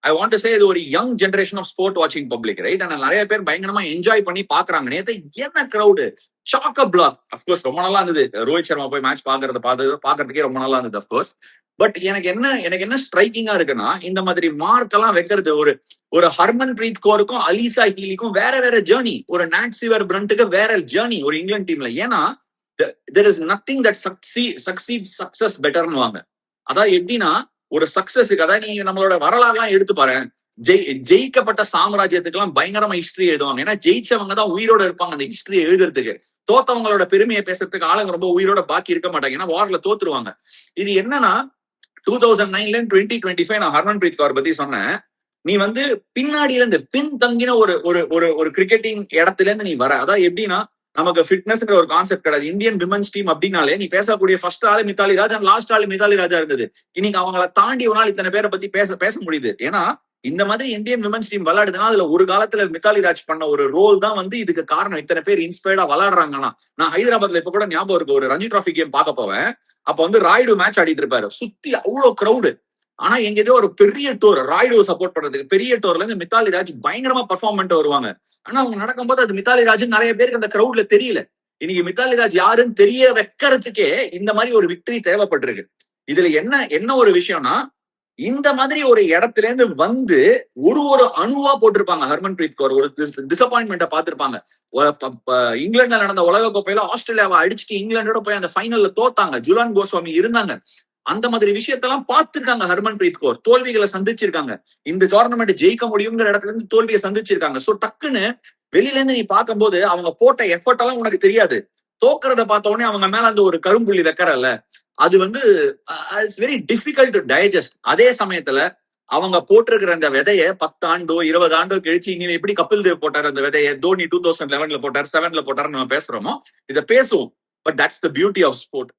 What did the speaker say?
I want to say இது ஒரு young generation of sport வாட்சிங் பப்ளிக், ரைட்? அண்ட் நிறைய பேர் பயங்கரமா என்ஜாய் பண்ணி பாக்குறாங்க. நேத்து என்ன கிரௌடு, சாக்க பிளாக். அப்கோர்ஸ் ரொம்ப நல்லா இருந்தது ரோஹித் சர்மா போய் மேட்ச் பாக்குறதுக்கே ரொம்ப நல்லா இருந்தது அப்கோர்ஸ். பட் எனக்கு என்ன ஸ்ட்ரைக்கிங்கா இருக்குன்னா, இந்த மாதிரி மார்க் எல்லாம் வைக்கிறது ஒரு ஒரு ஹர்மன் பிரீத் கௌருக்கும் அலிசா ஹீலிக்கும் வேற வேற ஜேர்னி, ஒரு நாட் சிவர் பிரண்ட்டுக்கு வேற ஜேர்னி ஒரு இங்கிலாந்து டீம்ல. ஏன்னா there is nothing that succeeds success betterன்னு வாங்க. அதான் எப்படின்னா ஒரு சக்சஸுக்கு, அதாவது நீங்க நம்மளோட வரலாறுலாம் எடுத்து பாரு, ஜெயிக்கப்பட்ட சாம்ராஜ்யத்துக்கு எல்லாம் பயங்கரமா ஹிஸ்டரி எழுதுவாங்க. ஏன்னா ஜெயிச்சவங்க தான் உயிரோட இருப்பாங்க அந்த ஹிஸ்டரியை எழுதுறதுக்கு. தோத்தவங்களோட பெருமையை பேசுறதுக்கு ஆளுங்க ரொம்ப உயிரோட பாக்கி இருக்க மாட்டாங்க, ஏன்னா வார்ல தோத்துருவாங்க. இது என்னன்னா 2009 2025 நான் ஹர்மன் பிரீத் கௌர் பத்தி சொன்னேன். நீ வந்து பின்னாடியில இருந்து பின் தங்கின ஒரு ஒரு ஒரு கிரிக்கெட்டிங் இடத்துல இருந்து நீ வர. அதாவது எப்படின்னா, நமக்கு ஃபிட்னஸ்ங்கிற ஒரு கான்செப்ட் கிடையாது. இந்தியன் விமன்ஸ் டீம் அப்படின்னாலே நீ பேசக்கூடிய ஃபர்ஸ்ட் ஆளு மித்தாலி ராஜ் அண்ட் லாஸ்ட் ஆளு மித்தாலி ராஜா இருந்தது. இன்னைக்கு அவங்கள தாண்டி ஒரு நாள் இத்தனை பேரை பத்தி பேச முடியுது. ஏன்னா இந்த மாதிரி இந்தியன் விமன்ஸ் டீம் விளையாடுதுன்னா அதுல ஒரு காலத்துல மித்தாலி ராஜ் பண்ண ஒரு ரோல் தான் வந்து இதுக்கு காரணம். இத்தனை பேர் இன்ஸ்பயர்டா விளையாடுறாங்கன்னா, நான் ஹைதராபாத்ல இப்ப கூட ஞாபகம் இருக்கு, ஒரு ரஞ்சி டிராபி கேம் பார்க்க போவேன். அப்ப வந்து ராய்டு மேட்ச் ஆடிட்டு இருப்பாரு, சுத்தி அவ்வளவு கிரௌடு. ஆனா எங்கேயோ ஒரு பெரிய டோர் ராய்டுவை சப்போர்ட் பண்றதுக்கு பெரிய டோர்ல இருந்து மித்தாலி ராஜ் பயங்கரமா பர்ஃபார்ம் பண்ணிட்டு வருவாங்க. ஆனா அவங்க நடக்கும்போது அது மித்தாலி ராஜ் நிறைய பேருக்கு அந்த கிரௌட்ல தெரியல. இன்னைக்கு மித்தாலி ராஜ் யாருன்னு தெரிய வைக்கிறதுக்கே இந்த மாதிரி ஒரு விக்டரி தேவைப்பட்டிருக்கு. இதுல என்ன ஒரு விஷயம்னா, இந்த மாதிரி ஒரு இடத்துல இருந்து வந்து ஒரு அணுவா போட்டிருப்பாங்க ஹர்மன் பிரீத் கௌர். ஒரு டிசப்பாயின்மெண்ட்டை பார்த்திருப்பாங்க. இங்கிலாந்துல நடந்த உலக கோப்பையில ஆஸ்திரேலியாவை அடிச்சுட்டு இங்கிலாண்டோட போய் அந்த ஃபைனல்ல தோத்தாங்க. ஜுலான் கோஸ்வாமி இருந்தாங்க. அந்த மாதிரி விஷயத்தெல்லாம் பார்த்திருக்காங்க ஹர்மன் பிரீத் கௌர். தோல்விகளை சந்திச்சிருக்காங்க. இந்த டோர்னமெண்ட் ஜெயிக்க முடியுங்கிற இடத்துல இருந்து தோல்வியை சந்திச்சிருக்காங்க. சோ டக்குன்னு வெளியில இருந்து நீ பார்க்கும்போது அவங்க போட்ட எஃபர்ட் எல்லாம் உனக்கு தெரியாது. தோக்குறத பார்த்த உடனே அவங்க மேல அந்த ஒரு கரும்புள்ளி வைக்கிறல்ல, அது வந்து it's very difficult to digest. அதே சமயத்துல அவங்க போட்டிருக்கிற அந்த விதைய 10 ஆண்டோ 20 ஆண்டோ கழிச்சு இங்க எப்படி கபில் தேவ் போட்டார் அந்த விதைய, தோனி 2011 போட்டார், 7 போட்டார் நம்ம பேசுறோமோ, இதை பேசுவோம். But that's the beauty of sport.